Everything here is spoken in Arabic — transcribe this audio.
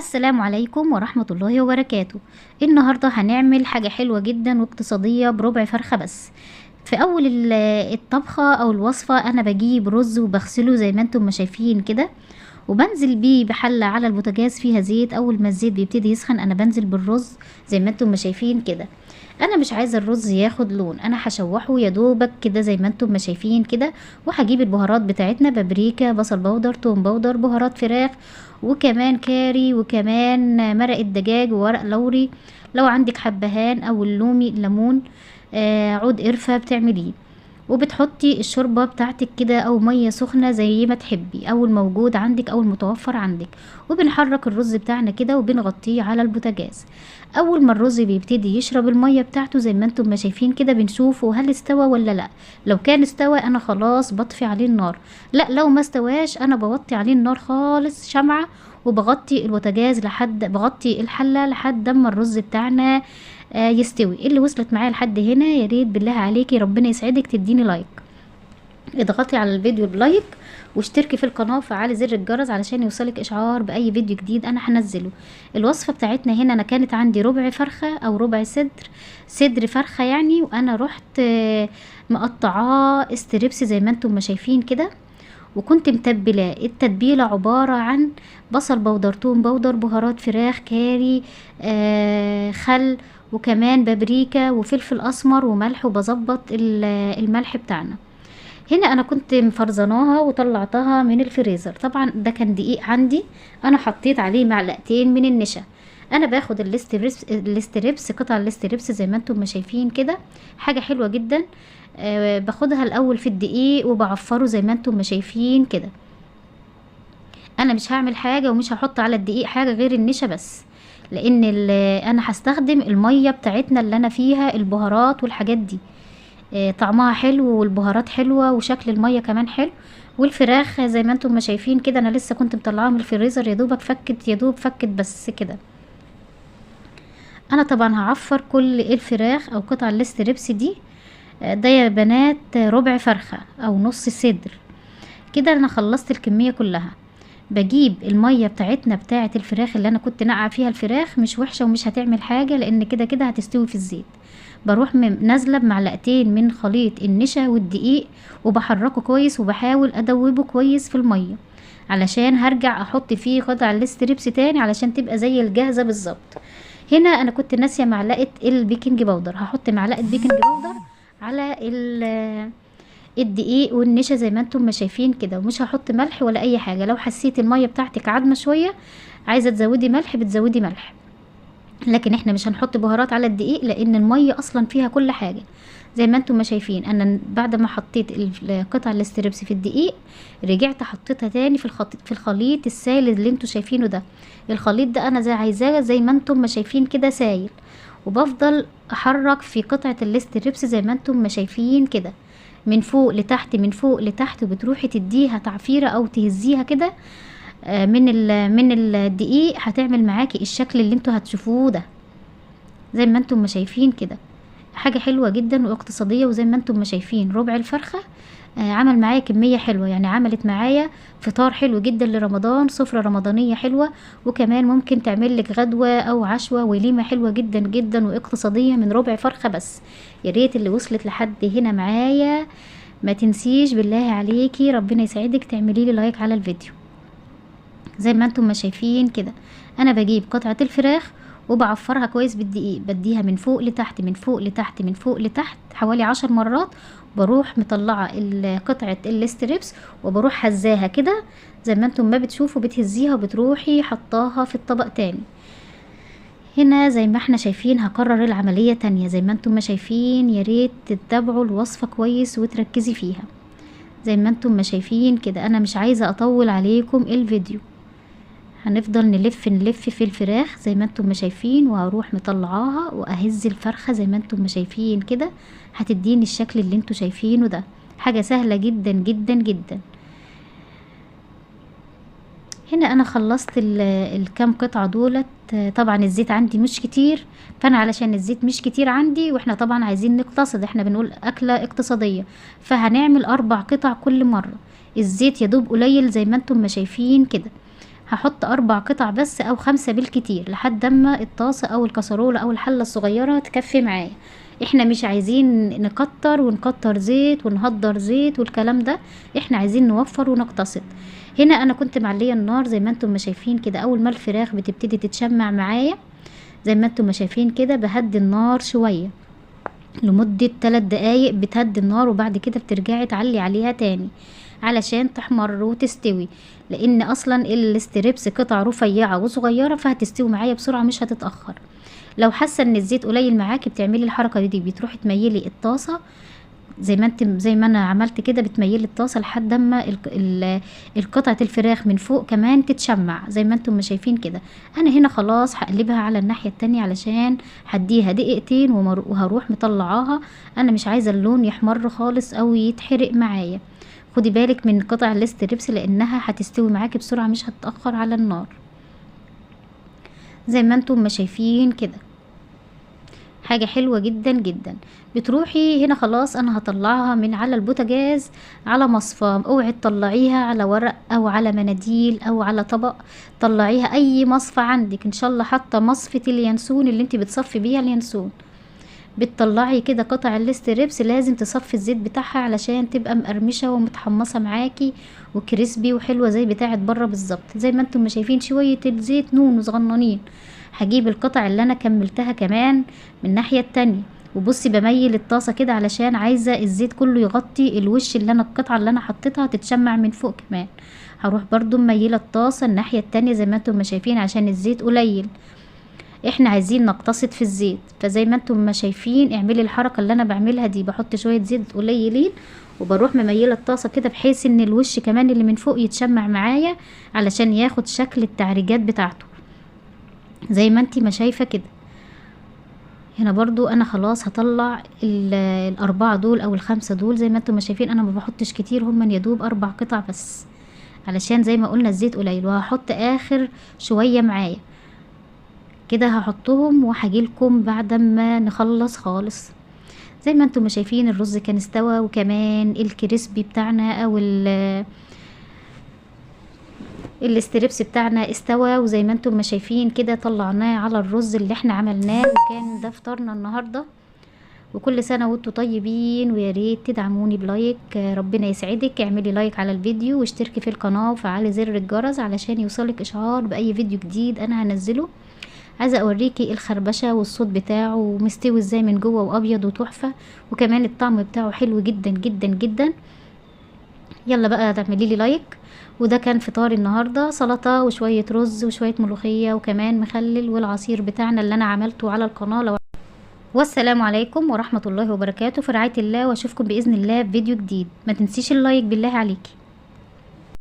السلام عليكم ورحمة الله وبركاته. النهاردة هنعمل حاجة حلوة جدا واقتصادية بربع فرخة بس. في اول الطبخة او الوصفة انا بجيب رز وبغسله زي ما انتم ما شايفين كده، وبنزل بيه بحلة على البوتاجاز فيها زيت. اول ما الزيت بيبتدي يسخن انا بنزل بالرز زي ما انتم ما شايفين كده. انا مش عايزه الرز ياخد لون، انا هشوحه يا دوبك كده زي ما انتم ما شايفين كده. وهجيب البهارات بتاعتنا: بابريكا، بصل بودر، توم بودر، بهارات فراخ، وكمان كاري، وكمان مرقه دجاج وورق لوري لو عندك حبهان او اللومي ليمون، عود قرفه بتعمليه. وبتحطي الشوربة بتاعتك كده او مية سخنة زي ما تحبي، او الموجود عندك او المتوفر عندك. وبنحرك الرز بتاعنا كده وبنغطيه على البوتاجاز. اول ما الرز بيبتدي يشرب المية بتاعته زي ما انتم ما شايفين كده بنشوفه هل استوى ولا لا. لو كان استوى انا خلاص بطفي عليه النار. لا، لو ما استواش انا بوطي عليه النار خالص شمعة، وبغطي البوتاجاز بغطي الحلة لحد اما الرز بتاعنا يستوي. اللي وصلت معايا لحد هنا يا ريت بالله عليكي ربنا يسعدك تديني لايك، اضغطي على الفيديو بلايك، واشتركي في القناة وفعلي زر الجرس علشان يوصلك اشعار باي فيديو جديد انا هنزله. الوصفة بتاعتنا هنا انا كانت عندي ربع فرخة او ربع صدر فرخة يعني، وانا رحت مقطعاه استريبس زي ما انتم ما شايفين كده. وكنت متبلاه. التتبيلة عبارة عن بصل بودر، توم بودر، بهارات فراخ، كاري، خل، وكمان بابريكا وفلفل اسمر وملح، وبظبط الملح بتاعنا. هنا انا كنت مفرزناها وطلعتها من الفريزر. طبعا ده كان دقيق عندي، انا حطيت عليه معلقتين من النشا. انا باخد الاستريبس قطع الاستريبس زي ما انتم ما شايفين كده، حاجة حلوة جدا. باخدها الاول في الدقيق وبعفره زي ما انتم ما شايفين كده. انا مش هعمل حاجة ومش هحط على الدقيق حاجة غير النشا بس، لان انا هستخدم المية بتاعتنا اللي انا فيها البهارات والحاجات دي. طعمها حلو والبهارات حلوة وشكل المية كمان حلو. والفراخ زي ما انتم ما شايفين كده انا لسه كنت مطلعاها من الفريزر، يا دوبك فكت بس كده. انا طبعا هعفر كل الفراخ او قطع الاستريبس دي. ده يا بنات ربع فرخة او نص صدر كده. انا خلصت الكمية كلها. بجيب المية بتاعتنا بتاعة الفراخ اللي انا كنت نقع فيها الفراخ، مش وحشة ومش هتعمل حاجة لان كده كده هتستوي في الزيت. بروح نازلة بمعلقتين من خليط النشا والدقيق، وبحركه كويس وبحاول ادوبه كويس في المية، علشان هرجع احط فيه قطع الاستريبس تاني علشان تبقى زي الجاهزة بالظبط. هنا انا كنت ناسية معلقة البيكنج باودر، هحط معلقة بيكنج باودر على الدقيق والنشا زي ما انتم ما شايفين كده. ومش هحط ملح ولا اي حاجة. لو حسيت المية بتاعتك عدمة شوية عايزة تزودي ملح بتزودي ملح، لكن احنا مش هنحط بهارات على الدقيق لان المية اصلا فيها كل حاجة. زي ما انتم ما شايفين انا بعد ما حطيت قطع الاستريبس في الدقيق رجعت حطيتها تاني في الخليط السائل اللي انتم شايفينه ده. الخليط ده انا عايزاه زي ما انتم ما شايفين كده سايل، وبفضل احرك في قطعة الاستريبس زي ما انتم ما شايفين كده من فوق لتحت من فوق لتحت، وبتروحي تديها تعفيرة او تهزيها كده من الدقيق، هتعمل معاكي الشكل اللي انتوا هتشوفوه ده زي ما انتم ما شايفين كده. حاجة حلوة جدا واقتصادية. وزي ما انتم ما شايفين ربع الفرخة عمل معايا كمية حلوة، يعني عملت معايا فطار حلو جدا لرمضان، سفرة رمضانية حلوة. وكمان ممكن تعمل لك غدوة او عشوة وليمة حلوة جدا جدا واقتصادية من ربع فرخة بس. يا ريت اللي وصلت لحد هنا معايا ما تنسيش بالله عليكي ربنا يسعدك تعملي لي لايك على الفيديو. زي ما انتم ما شايفين كده انا بجيب قطعة الفراخ وبعفرها كويس بالدقيق، بديها من فوق لتحت من فوق لتحت من فوق لتحت حوالي 10 مرات. بروح مطلعة قطعة الاستريبس وبروح هزاها كده زي ما انتم ما بتشوفوا، بتهزيها وبتروحي حطاها في الطبق تاني. هنا زي ما احنا شايفين هكرر العملية تانية زي ما انتم ما شايفين. يا ريت تتبعوا الوصفة كويس وتركزي فيها زي ما انتم ما شايفين كده. انا مش عايزة اطول عليكم الفيديو. هنفضل نلف في الفراخ زي ما انتم ما شايفين، وهروح مطلعاها واهز الفرخة زي ما انتم ما شايفين كده، هتديني الشكل اللي انتم شايفينه ده. حاجة سهلة جدا جدا جدا. هنا انا خلصت الكام قطعة دولت. طبعا الزيت عندي مش كتير، فانا علشان الزيت مش كتير عندي واحنا طبعا عايزين نقتصد، احنا بنقول اكلة اقتصادية، فهنعمل 4 قطع كل مرة. الزيت يدوب قليل زي ما انتم ما شايفين كده. هحط 4 قطع بس او 5 بالكتير، لحد اما الطاسة او الكسرولة او الحلة الصغيرة تكفي معايا. احنا مش عايزين نكتر ونكتر زيت ونهدر زيت والكلام ده، احنا عايزين نوفر ونقتصد. هنا انا كنت معلية النار زي ما انتم ما شايفين كده. اول ما الفراخ بتبتدي تتشمع معايا زي ما انتم ما شايفين كده، بهدي النار شوية لمدة 3 دقايق، بتهدي النار وبعد كده بترجعي تعلي عليها تاني علشان تحمر وتستوي، لان اصلا الاستريبس قطع رفيعة وصغيرة فهتستوي معايا بسرعة مش هتتأخر. لو حاسة ان الزيت قليل معاكي بتعملي الحركة دي، بتروحي تميلي الطاسة زي ما انا عملت كده، بتميلي الطاسة لحد اما القطعة الفراخ من فوق كمان تتشمع زي ما انتم ما شايفين كده. انا هنا خلاص هقلبها على الناحية التانية علشان هديها دقيقتين وهروح مطلعاها. انا مش عايزة اللون يحمر خالص او يتحرق معايا. خدي بالك من قطع الاستريبس لانها هتستوي معاكي بسرعة مش هتتأخر على النار زي ما انتم ما شايفين كده. حاجة حلوة جدا جدا. بتروحي هنا خلاص انا هطلعها من على البوتاجاز على مصفى. اوعي تطلعيها على ورق او على مناديل او على طبق، طلعيها اي مصفى عندك، ان شاء الله حتى مصفة اليانسون اللي انت بتصفي بيها اليانسون. بتطلعي كده قطع الاستريبس لازم تصفي الزيت بتاعها علشان تبقى مقرمشة ومتحمصة معاكي وكريسبي وحلوة زي بتاعت بره بالظبط. زي ما انتم ما شايفين شوية الزيت نون صغننين. هجيب القطع اللي انا كملتها كمان من الناحية التانية، وبصي بميل الطاسة كده علشان عايزة الزيت كله يغطي الوش اللي انا القطعة اللي انا حطيتها تتشمع من فوق كمان. هروح برضو مميلة الطاسة الناحية التانية زي ما انتم ما شايفين عشان الزيت قليل، احنا عايزين نقتصد في الزيت. فزي ما انتم ما شايفين اعملي الحركة اللي انا بعملها دي، بحط شوية زيت قليلين وبروح مميلة الطاسة كده بحيث ان الوش كمان اللي من فوق يتشمع معايا علشان ياخد شكل التعريجات بتاعته زي ما انتي ما شايفة كده. هنا برضو انا خلاص هطلع الاربعة دول او الخمسة دول. زي ما انتم ما شايفين انا ما بحطش كتير، هم يدوب 4 قطع بس علشان زي ما قلنا الزيت قليل. وهحط اخر شوية معايا كده، هحطهم وهجيلكم بعد ما نخلص خالص. زي ما انتم ما شايفين الرز كان استوى، وكمان الكريسبي بتاعنا او الاستريبس بتاعنا استوى. وزي ما انتم ما شايفين كده طلعناه على الرز اللي احنا عملناه، وكان ده فطارنا النهارده. وكل سنه وانتم طيبين، ويا ريت تدعموني بلايك. ربنا يسعدك. اعملي لايك على الفيديو واشتركي في القناه وفعلي زر الجرس علشان يوصلك اشعار باي فيديو جديد انا هنزله. عايزه اوريكي الخربشه والصوت بتاعه مستوي ازاي من جوه وابيض وتحفه، وكمان الطعم بتاعه حلو جدا جدا جدا. يلا بقى تعملي لي لايك. وده كان فطاري النهارده، سلطه وشويه رز وشويه ملوخيه وكمان مخلل والعصير بتاعنا اللي انا عملته على القناه. والسلام عليكم ورحمه الله وبركاته. في رعايه الله، واشوفكم باذن الله في فيديو جديد. ما تنسيش اللايك بالله عليكي.